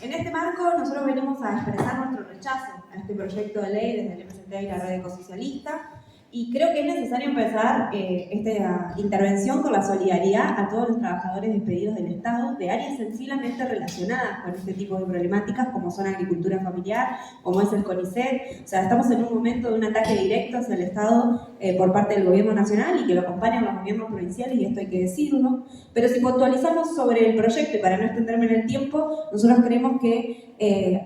En este marco, nosotros venimos a expresar nuestro rechazo a este proyecto de ley desde el MST y la Red Ecosocialista, y creo que es necesario empezar esta intervención con la solidaridad a todos los trabajadores despedidos del Estado de áreas sensiblemente relacionadas con este tipo de problemáticas, como son agricultura familiar, como es el CONICET. O sea, estamos en un momento de un ataque directo hacia el Estado por parte del gobierno nacional y que lo acompañan los gobiernos provinciales, y esto hay que decirlo. Pero si puntualizamos sobre el proyecto, y para no extenderme en el tiempo, nosotros creemos que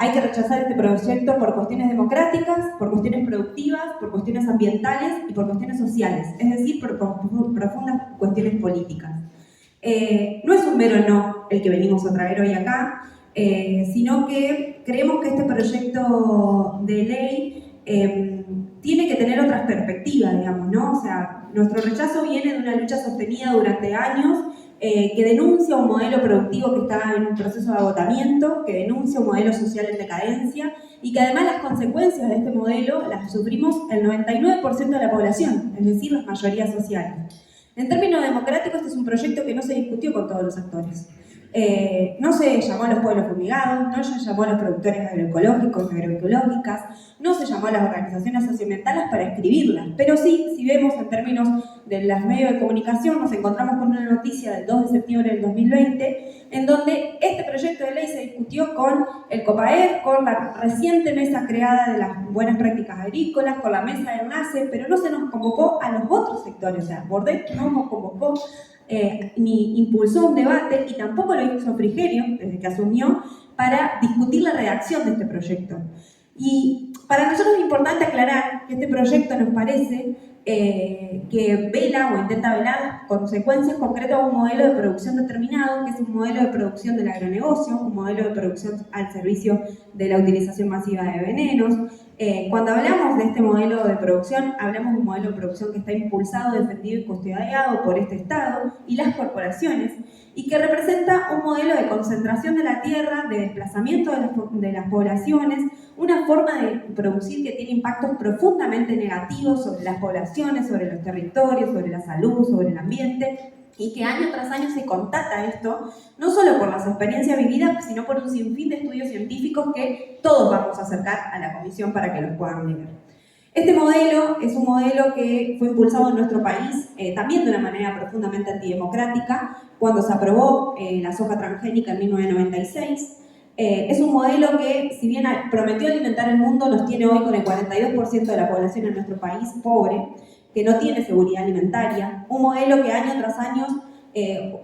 hay que rechazar este proyecto por cuestiones democráticas, por cuestiones productivas, por cuestiones ambientales y por cuestiones sociales, es decir, por profundas cuestiones políticas. No es un mero no el que venimos a traer hoy acá, sino que creemos que este proyecto de ley tiene que tener otras perspectivas, digamos, ¿no? O sea, nuestro rechazo viene de una lucha sostenida durante años que denuncia un modelo productivo que está en un proceso de agotamiento, que denuncia un modelo social en decadencia y que además las consecuencias de este modelo las sufrimos el 99% de la población, es decir, las mayorías sociales. En términos democráticos, este es un proyecto que no se discutió con todos los actores. No se llamó a los pueblos fumigados, no se llamó a los productores agroecológicos, agroecológicas, no se llamó a las organizaciones socioambientales para escribirlas, pero sí, si vemos en términos de los medios de comunicación, nos encontramos con una noticia del 2 de septiembre del 2020, en donde este proyecto de ley se discutió con el COPAER, con la reciente mesa creada de las buenas prácticas agrícolas, con la mesa de enlace, pero no se nos convocó a los otros sectores. O sea, Bordet no nos convocó ni impulsó un debate, y tampoco lo hizo Frigerio desde que asumió, para discutir la redacción de este proyecto. Y para nosotros es importante aclarar que este proyecto nos parece que vela o intenta velar consecuencias concretas a un modelo de producción determinado, que es un modelo de producción del agronegocio, un modelo de producción al servicio de la utilización masiva de venenos. Cuando hablamos de este modelo de producción, hablamos de un modelo de producción que está impulsado, defendido y custodiado por este Estado y las corporaciones, y que representa un modelo de concentración de la tierra, de desplazamiento de las poblaciones, una forma de producir que tiene impactos profundamente negativos sobre las poblaciones, sobre los territorios, sobre la salud, sobre el ambiente, y que año tras año se constata esto, no solo por las experiencias vividas, sino por un sinfín de estudios científicos que todos vamos a acercar a la comisión para que los puedan leer. Este modelo es un modelo que fue impulsado en nuestro país también de una manera profundamente antidemocrática cuando se aprobó la soja transgénica en 1996. Es un modelo que, si bien prometió alimentar el mundo, nos tiene hoy con el 42% de la población en nuestro país pobre, que no tiene seguridad alimentaria. Un modelo que año tras año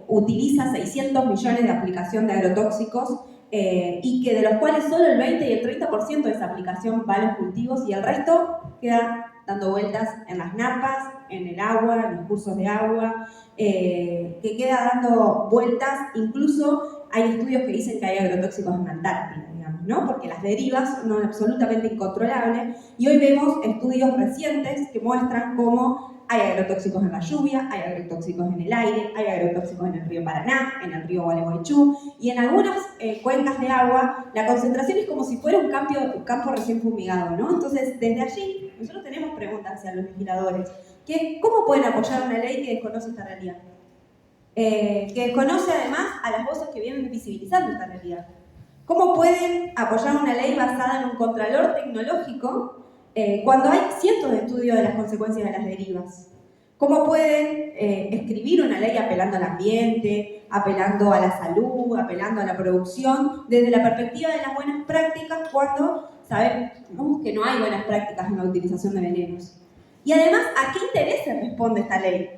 utiliza 600 millones de aplicación de agrotóxicos, y que de los cuales solo el 20 y el 30% de esa aplicación va a los cultivos y el resto queda dando vueltas en las napas, en el agua, en los cursos de agua, que queda dando vueltas. Incluso hay estudios que dicen que hay agrotóxicos en la Antártida, digamos, ¿no? Porque las derivas son absolutamente incontrolables, y hoy vemos estudios recientes que muestran cómo hay agrotóxicos en la lluvia, hay agrotóxicos en el aire, hay agrotóxicos en el río Paraná, en el río Gualeguaychú, y en algunas cuencas de agua la concentración es como si fuera un campo recién fumigado, ¿no? Entonces, desde allí, nosotros tenemos preguntas hacia los legisladores, que ¿cómo pueden apoyar una ley que desconoce esta realidad? Que desconoce además a las voces que vienen visibilizando esta realidad. ¿Cómo pueden apoyar una ley basada en un contralor tecnológico cuando hay cientos de estudios de las consecuencias de las derivas? ¿Cómo pueden escribir una ley apelando al ambiente, apelando a la salud, apelando a la producción, desde la perspectiva de las buenas prácticas, cuando sabemos que no hay buenas prácticas en la utilización de venenos? Y además, ¿a qué intereses responde esta ley?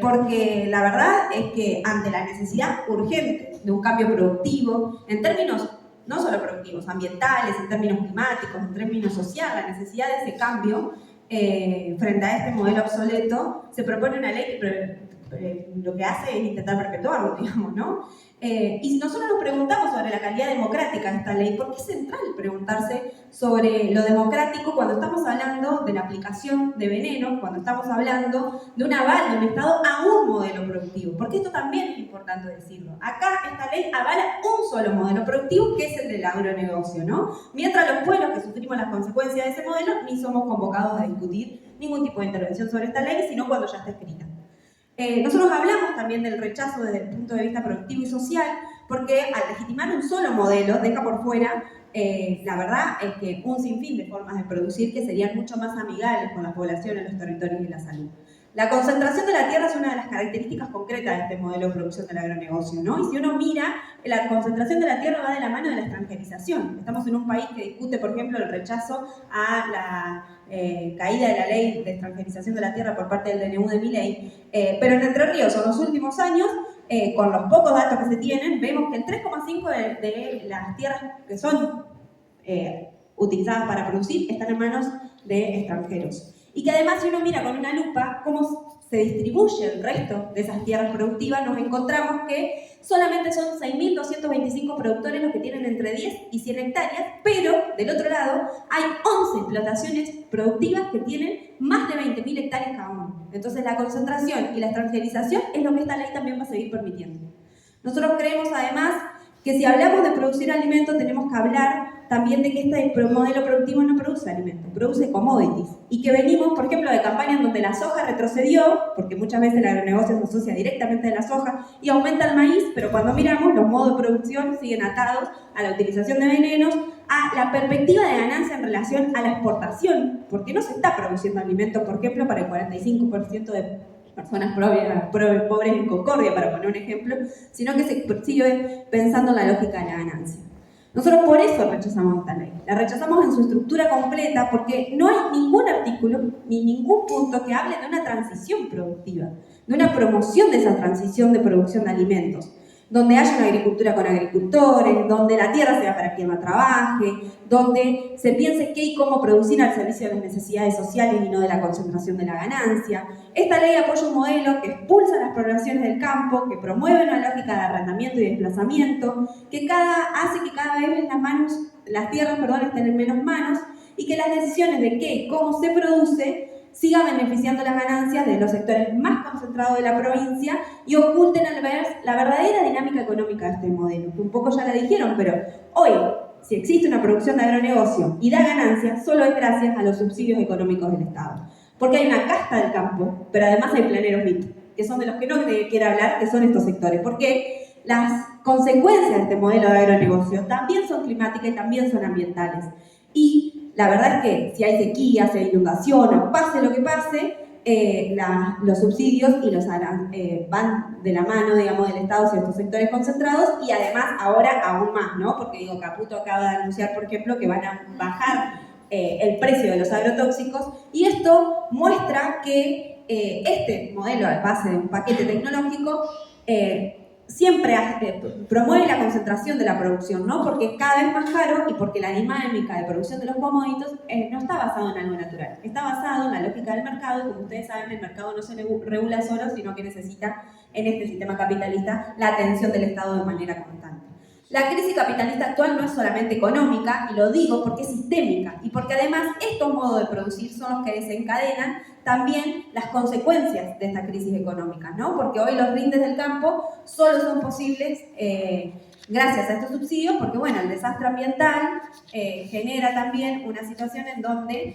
Porque la verdad es que ante la necesidad urgente de un cambio productivo, en términos no solo productivos, ambientales, en términos climáticos, en términos sociales, la necesidad de ese cambio frente a este modelo obsoleto, se propone una ley que lo que hace es intentar perpetuarlo, digamos, ¿no? Y nosotros nos preguntamos sobre la calidad democrática de esta ley, porque es central preguntarse sobre lo democrático cuando estamos hablando de la aplicación de venenos, cuando estamos hablando de un aval de un Estado a un modelo productivo, porque esto también es importante decirlo. Acá esta ley avala un solo modelo productivo, que es el del agronegocio, ¿no? Mientras los pueblos que sufrimos las consecuencias de ese modelo ni somos convocados a discutir ningún tipo de intervención sobre esta ley, sino cuando ya está escrita. Nosotros hablamos también del rechazo desde el punto de vista productivo y social, porque al legitimar un solo modelo deja por fuera, la verdad es que un sinfín de formas de producir que serían mucho más amigables con la población, los territorios y la salud. La concentración de la tierra es una de las características concretas de este modelo de producción del agronegocio, ¿no? Y si uno mira, la concentración de la tierra va de la mano de la extranjerización. Estamos en un país que discute, por ejemplo, el rechazo a la caída de la ley de extranjerización de la tierra por parte del DNU de Milei, pero en Entre Ríos, en los últimos años, con los pocos datos que se tienen, vemos que el 3,5% de las tierras que son utilizadas para producir están en manos de extranjeros. Y que además, si uno mira con una lupa cómo se distribuye el resto de esas tierras productivas, nos encontramos que solamente son 6.225 productores los que tienen entre 10 y 100 hectáreas, pero del otro lado hay 11 explotaciones productivas que tienen más de 20.000 hectáreas cada uno. Entonces la concentración y la extranjerización es lo que esta ley también va a seguir permitiendo. Nosotros creemos además que si hablamos de producir alimentos tenemos que hablar también de que este modelo productivo no produce alimentos, produce commodities. Y que venimos, por ejemplo, de campañas donde la soja retrocedió, porque muchas veces el agronegocio se asocia directamente a la soja, y aumenta el maíz, pero cuando miramos, los modos de producción siguen atados a la utilización de venenos, a la perspectiva de ganancia en relación a la exportación, porque no se está produciendo alimentos, por ejemplo, para el 45% de personas pobres en Concordia, para poner un ejemplo, sino que se sigue pensando en la lógica de la ganancia. Nosotros por eso rechazamos esta ley. La rechazamos en su estructura completa porque no hay ningún artículo ni ningún punto que hable de una transición productiva, de una promoción de esa transición de producción de alimentos, donde haya una agricultura con agricultores, donde la tierra sea para quien la trabaje, donde se piense qué y cómo producir al servicio de las necesidades sociales y no de la concentración de la ganancia. Esta ley apoya un modelo que expulsa las poblaciones del campo, que promueve una lógica de arrendamiento y desplazamiento, que hace que cada vez las tierras estén en menos manos y que las decisiones de qué y cómo se produce siga beneficiando las ganancias de los sectores más concentrados de la provincia y oculten al ver la verdadera dinámica económica de este modelo, que un poco ya la dijeron, pero hoy, si existe una producción de agronegocio y da ganancias, solo es gracias a los subsidios económicos del Estado. Porque hay una casta del campo, pero además hay planeros VIP, que son de los que no quiere hablar, que son estos sectores, porque las consecuencias de este modelo de agronegocio también son climáticas y también son ambientales. Y la verdad es que si hay sequía, si hay inundación, pase lo que pase, los subsidios van de la mano, digamos, del Estado hacia estos sectores concentrados y además ahora aún más, ¿no? Porque Caputo acaba de anunciar, por ejemplo, que van a bajar el precio de los agrotóxicos y esto muestra que este modelo a base de un paquete tecnológico siempre promueve la concentración de la producción, ¿no? Porque es cada vez más caro y porque la dinámica de producción de los commodities no está basado en algo natural, está basado en la lógica del mercado y como ustedes saben, el mercado no se regula solo, sino que necesita en este sistema capitalista la atención del Estado de manera constante. La crisis capitalista actual no es solamente económica, y lo digo porque es sistémica, y porque además estos modos de producir son los que desencadenan también las consecuencias de esta crisis económica, ¿no? Porque hoy los rindes del campo solo son posibles gracias a estos subsidios, porque bueno, el desastre ambiental genera también una situación en donde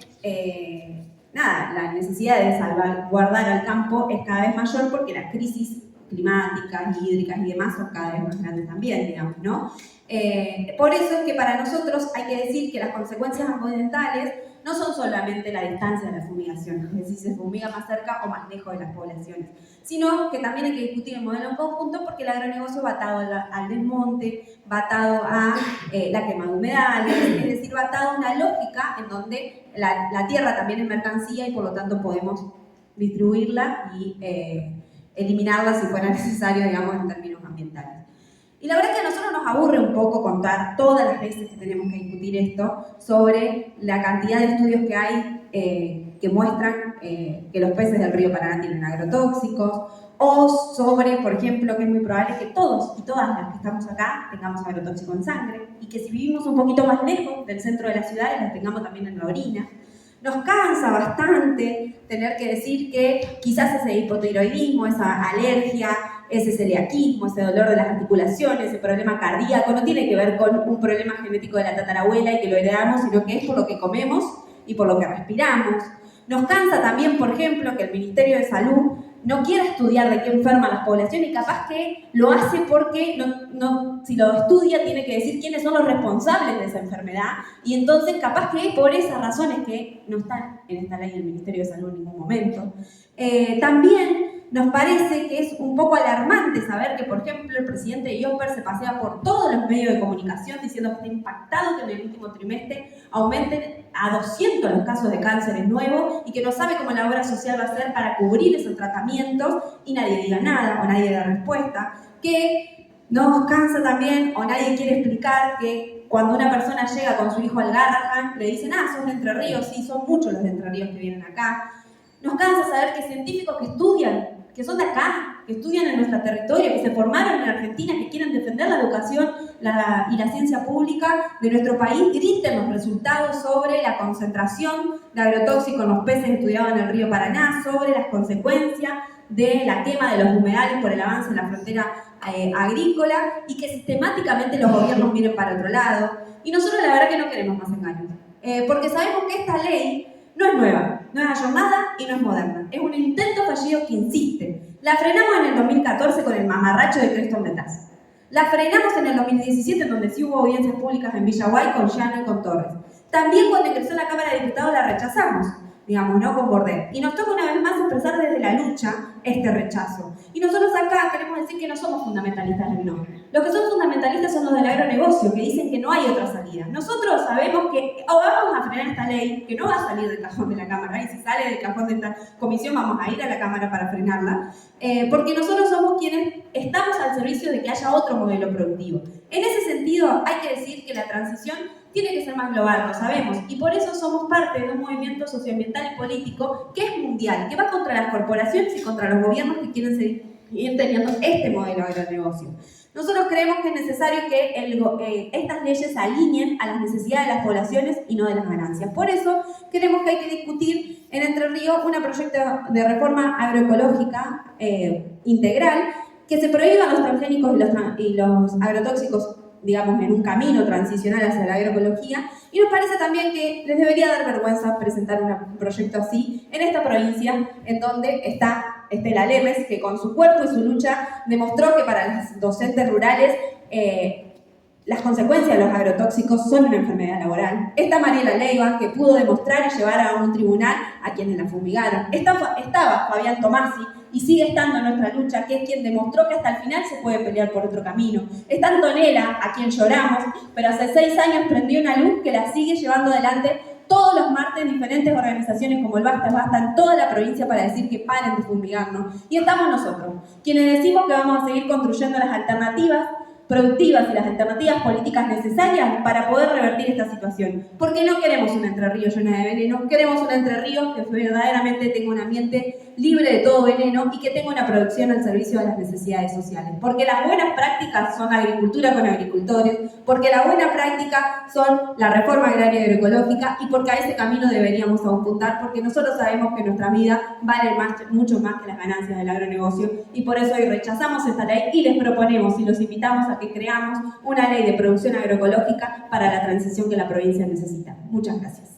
la necesidad de salvaguardar al campo es cada vez mayor porque las crisis climáticas, hídricas y demás son cada vez más grandes también, digamos, ¿no? Por eso es que para nosotros hay que decir que las consecuencias ambientales no son solamente la distancia de la fumigación, es decir, si se fumiga más cerca o más lejos de las poblaciones, sino que también hay que discutir el modelo en conjunto porque el agronegocio va atado al desmonte, va atado a la quema de humedales, es decir, va atado a una lógica en donde la tierra también es mercancía y por lo tanto podemos distribuirla y eliminarla si fuera necesario, digamos, en términos ambientales. Y la verdad es que a nosotros nos aburre un poco contar todas las veces que tenemos que discutir esto sobre la cantidad de estudios que hay que muestran que los peces del río Paraná tienen agrotóxicos, o sobre, por ejemplo, que es muy probable que todos y todas las que estamos acá tengamos agrotóxico en sangre, y que si vivimos un poquito más lejos del centro de las ciudades, las tengamos también en la orina. Nos cansa bastante tener que decir que quizás ese hipotiroidismo, esa alergia, ese celiaquismo, ese dolor de las articulaciones, ese problema cardíaco, no tiene que ver con un problema genético de la tatarabuela y que lo heredamos, sino que es por lo que comemos y por lo que respiramos. Nos cansa también, por ejemplo, que el Ministerio de Salud no quiera estudiar de qué enferman las poblaciones y capaz que lo hace porque si lo estudia tiene que decir quiénes son los responsables de esa enfermedad y entonces capaz que por esas razones que no están en esta ley del Ministerio de Salud en ningún momento. También nos parece que es un poco alarmante saber que, por ejemplo, el presidente de IOSPER se pasea por todos los medios de comunicación diciendo que está impactado que en el último trimestre aumenten a 200 los casos de cánceres nuevos y que no sabe cómo la obra social va a ser para cubrir esos tratamientos y nadie diga nada o nadie da respuesta. Que nos cansa también o nadie quiere explicar que cuando una persona llega con su hijo al Garrahan le dicen, sos de Entre Ríos, sí, son muchos los de Entre Ríos que vienen acá. Nos cansa saber que científicos que estudian, que son de acá, que estudian en nuestro territorio, que se formaron en Argentina, que quieren defender la educación y la ciencia pública de nuestro país, griten los resultados sobre la concentración de agrotóxicos en los peces estudiados en el río Paraná, sobre las consecuencias de la quema de los humedales por el avance en la frontera agrícola y que sistemáticamente los gobiernos miren para otro lado. Y nosotros la verdad que no queremos más engaños, porque sabemos que esta ley no es nueva, no es ayornada y no es moderna. Es un intento fallido que insiste. La frenamos en el 2014 con el mamarracho de Creston Letaz. La frenamos en el 2017 donde sí hubo audiencias públicas en Villaguay con Llano y con Torres. También cuando ingresó en la Cámara de Diputados la rechazamos, digamos, ¿no? Con Bordet. Y nos toca una vez más expresar desde la lucha este rechazo. Y nosotros acá queremos decir que no somos fundamentalistas del no. Los que son fundamentalistas son los del agronegocio, que dicen que no hay otra salida. Nosotros sabemos que vamos a frenar esta ley, que no va a salir del cajón de la Cámara, y si sale del cajón de esta comisión vamos a ir a la Cámara para frenarla, porque nosotros somos quienes estamos al servicio de que haya otro modelo productivo. En ese sentido, hay que decir que la transición tiene que ser más global, lo sabemos, y por eso somos parte de un movimiento socioambiental y político que es mundial, que va contra las corporaciones y contra los gobiernos que quieren seguir teniendo este modelo de agronegocio. Nosotros creemos que es necesario que estas leyes se alineen a las necesidades de las poblaciones y no de las ganancias. Por eso creemos que hay que discutir en Entre Ríos un proyecto de reforma agroecológica integral que se prohíban los transgénicos y los agrotóxicos, digamos, en un camino transicional hacia la agroecología, y nos parece también que les debería dar vergüenza presentar un proyecto así en esta provincia, en donde está Estela Lemes, que con su cuerpo y su lucha demostró que para las docentes rurales las consecuencias de los agrotóxicos son una enfermedad laboral. Está Mariela Leiva, que pudo demostrar y llevar a un tribunal a quienes la fumigaron. Estaba Fabián Tomasi, y sigue estando en nuestra lucha, que es quien demostró que hasta el final se puede pelear por otro camino. Está Antonella, a quien lloramos, pero hace 6 años prendió una luz que la sigue llevando adelante todos los martes en diferentes organizaciones como el Basta Basta en toda la provincia para decir que paren de fumigarnos. Y estamos nosotros, quienes decimos que vamos a seguir construyendo las alternativas productivas y las alternativas políticas necesarias para poder revertir esta situación. Porque no queremos un Entre Ríos llena de veneno, queremos un Entre Ríos que verdaderamente tenga un ambiente libre de todo veneno y que tenga una producción al servicio de las necesidades sociales. Porque las buenas prácticas son la agricultura con agricultores, porque la buena práctica son la reforma agraria y agroecológica y porque a ese camino deberíamos apuntar, porque nosotros sabemos que nuestra vida vale mucho más que las ganancias del agronegocio y por eso hoy rechazamos esta ley y les proponemos y los invitamos a que creamos una ley de producción agroecológica para la transición que la provincia necesita. Muchas gracias.